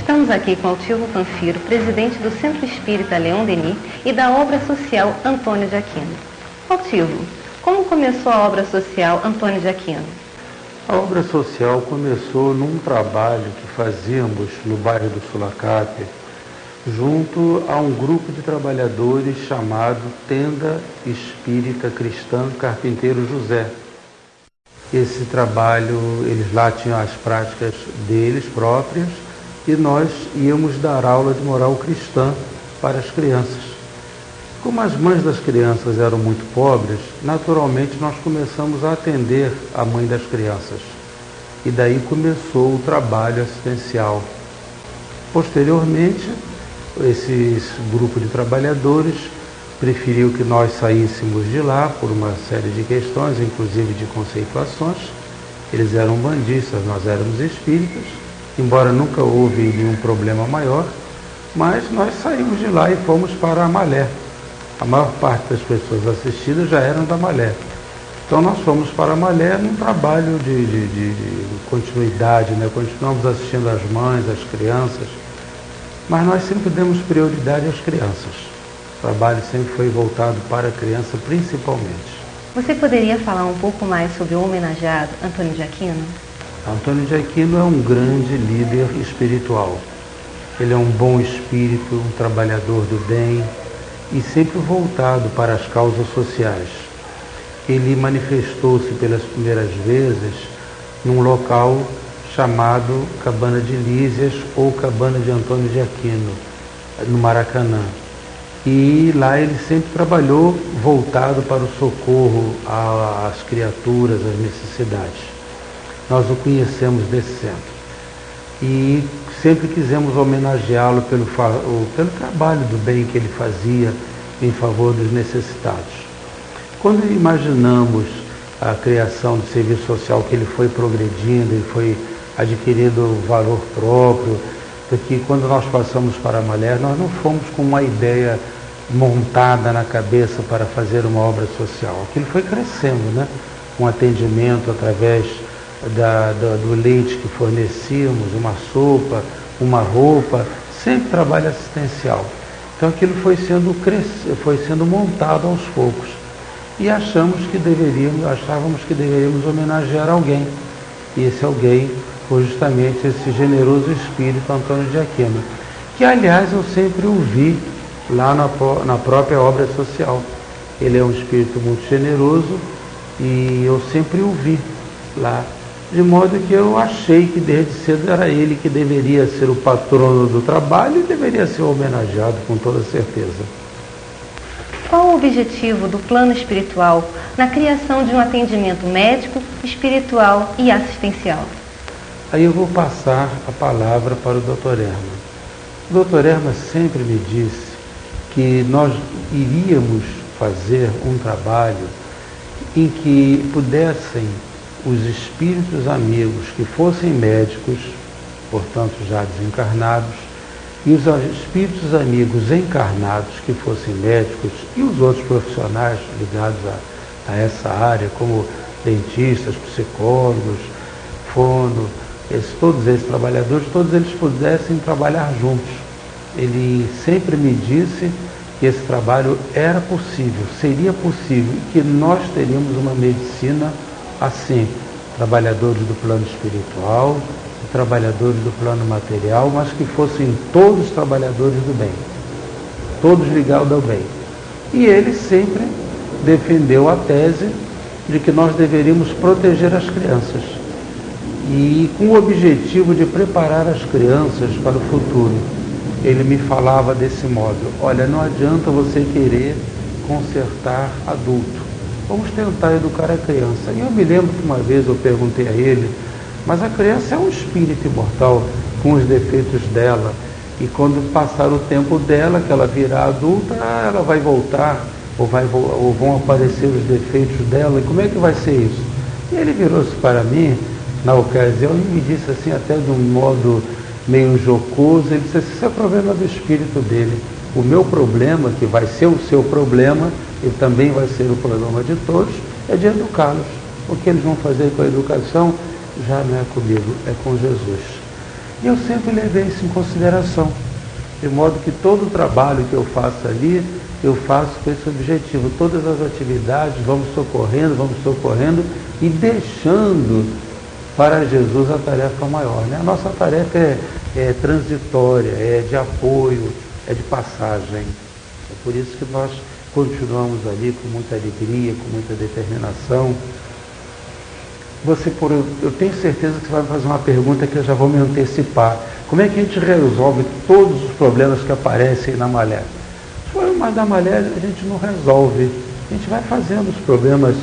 Estamos aqui com Altilvo Panfiro, presidente do Centro Espírita Leon Denis e da obra social Antônio de Aquino. Altilvo, como começou a obra social Antônio de Aquino? A obra social começou num trabalho que fazíamos no bairro do Sulacap, junto a um grupo de trabalhadores chamado Tenda Espírita Cristã Carpinteiro José. Esse trabalho, eles lá tinham as práticas deles próprias e nós íamos dar aula de moral cristã para as crianças. Como as mães das crianças eram muito pobres, naturalmente nós começamos a atender a mãe das crianças. E daí começou o trabalho assistencial. Posteriormente, esse grupo de trabalhadores preferiu que nós saíssemos de lá por uma série de questões, inclusive de conceituações. Eles eram bandistas, nós éramos espíritas, embora nunca houve nenhum problema maior, mas nós saímos de lá e fomos para a Malé. A maior parte das pessoas assistidas já eram da Malé. Então nós fomos para a Malé num trabalho de continuidade, né? Continuamos assistindo as mães, as crianças, mas nós sempre demos prioridade às crianças. O trabalho sempre foi voltado para a criança principalmente. Você poderia falar um pouco mais sobre o homenageado Antônio de Aquino? Antônio de Aquino é um grande líder espiritual. Ele é um bom espírito, um trabalhador do bem e sempre voltado para as causas sociais. Ele manifestou-se pelas primeiras vezes num local chamado Cabana de Lísias ou Cabana de Antônio de Aquino, no Maracanã. E lá ele sempre trabalhou voltado para o socorro às criaturas, às necessidades. Nós o conhecemos desse centro. E sempre quisemos homenageá-lo pelo trabalho do bem que ele fazia em favor dos necessitados. Quando imaginamos a criação do serviço social, que ele foi progredindo, ele foi adquirindo valor próprio, porque quando nós passamos para a Malé, nós não fomos com uma ideia montada na cabeça para fazer uma obra social. Aquilo foi crescendo, né? Um atendimento através do leite que fornecíamos, uma sopa, uma roupa, sempre trabalho assistencial. Então aquilo foi sendo montado aos poucos. E achávamos que deveríamos homenagear alguém. E esse alguém foi justamente esse generoso espírito Antônio de Aquino, que aliás eu sempre o vi lá na própria obra social. Ele é um espírito muito generoso e eu sempre o vi lá, de modo que eu achei que desde cedo era ele que deveria ser o patrono do trabalho e deveria ser homenageado com toda certeza. Qual o objetivo do plano espiritual na criação de um atendimento médico, espiritual e assistencial? Aí eu vou passar a palavra para o Dr. Erma. O Dr. Erma sempre me disse que nós iríamos fazer um trabalho em que pudessem os espíritos amigos que fossem médicos, portanto já desencarnados, e os espíritos amigos encarnados que fossem médicos e os outros profissionais ligados a essa área, como dentistas, psicólogos, fono, todos esses trabalhadores, todos eles pudessem trabalhar juntos. Ele sempre me disse que esse trabalho era possível, seria possível, e que nós teríamos uma medicina assim, trabalhadores do plano espiritual, trabalhadores do plano material, mas que fossem todos trabalhadores do bem, todos ligados ao bem. E ele sempre defendeu a tese de que nós deveríamos proteger as crianças, e com o objetivo de preparar as crianças para o futuro. Ele me falava desse modo: olha, não adianta você querer consertar adulto, vamos tentar educar a criança. E eu me lembro que uma vez eu perguntei a ele: mas a criança é um espírito imortal com os defeitos dela, e quando passar o tempo dela, que ela virar adulta, ela vai voltar, ou vão aparecer os defeitos dela, e como é que vai ser isso? E ele virou-se para mim, na ocasião, e me disse assim, até de um modo meio jocoso, ele disse assim: isso é problema do espírito dele. O meu problema, que vai ser o seu problema, e também vai ser o problema de todos, é de educá-los. O que eles vão fazer com a educação já não é comigo, é com Jesus. E eu sempre levei isso em consideração, de modo que todo o trabalho que eu faço ali, eu faço com esse objetivo. Todas as atividades, vamos socorrendo e deixando para Jesus a tarefa maior, né? A nossa tarefa é transitória, é de apoio, é de passagem. É por isso que nós continuamos ali com muita alegria, com muita determinação. Eu tenho certeza que você vai me fazer uma pergunta que eu já vou me antecipar. Como é que a gente resolve todos os problemas que aparecem na Malé? Mas na Malé a gente não resolve. A gente vai fazendo os problemas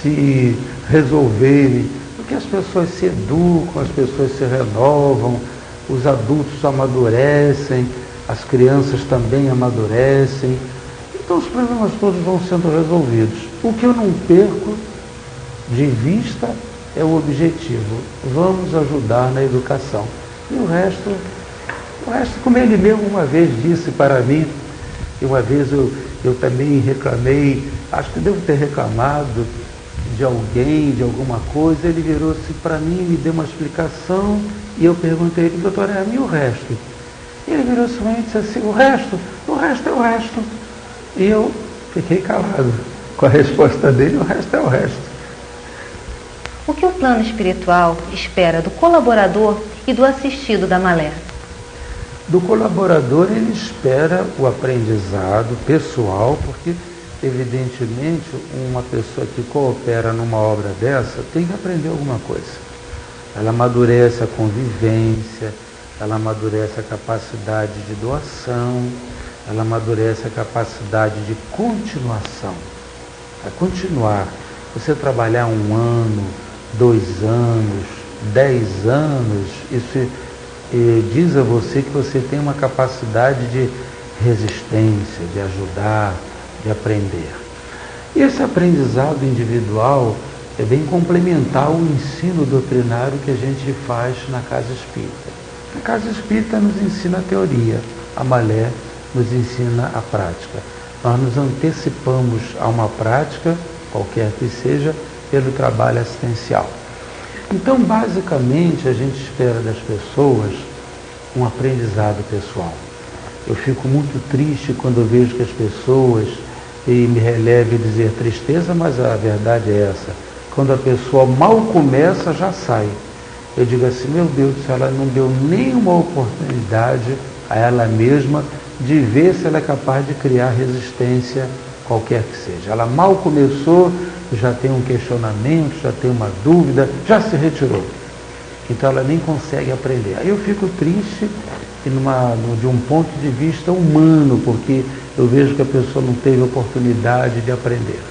se resolverem, porque as pessoas se educam, as pessoas se renovam, os adultos amadurecem, as crianças também amadurecem. Então os problemas todos vão sendo resolvidos. O que eu não perco de vista é o objetivo. Vamos ajudar na educação. E o resto, como ele mesmo uma vez disse para mim, e uma vez eu também reclamei, acho que devo ter reclamado de alguém, de alguma coisa, ele virou-se para mim, me deu uma explicação, e eu perguntei a ele, doutor, e o resto? E ele virou-se para mim e disse assim, o resto é o resto. E eu fiquei calado com a resposta dele, o resto é o resto. O que o plano espiritual espera do colaborador e do assistido da Malé? Do colaborador ele espera o aprendizado pessoal, porque evidentemente uma pessoa que coopera numa obra dessa tem que aprender alguma coisa. Ela amadurece a convivência, ela amadurece a capacidade de doação, ela amadurece a capacidade de continuação. A continuar. Você trabalhar 1 ano, 2 anos, 10 anos, isso diz a você que você tem uma capacidade de resistência, de ajudar, de aprender. E esse aprendizado individual é bem complementar ao ensino doutrinário que a gente faz na Casa Espírita. A Casa Espírita nos ensina a teoria, a Malé nos ensina a prática. Nós nos antecipamos a uma prática, qualquer que seja, pelo trabalho assistencial. Então, basicamente, a gente espera das pessoas um aprendizado pessoal. Eu fico muito triste quando eu vejo que as pessoas, e me releve dizer tristeza, mas a verdade é essa, quando a pessoa mal começa, já sai. Eu digo assim, meu Deus do céu, ela não deu nenhuma oportunidade a ela mesma de ver se ela é capaz de criar resistência, qualquer que seja. Ela mal começou, já tem um questionamento, já tem uma dúvida, já se retirou. Então ela nem consegue aprender. Aí eu fico triste de um ponto de vista humano, porque eu vejo que a pessoa não teve oportunidade de aprender.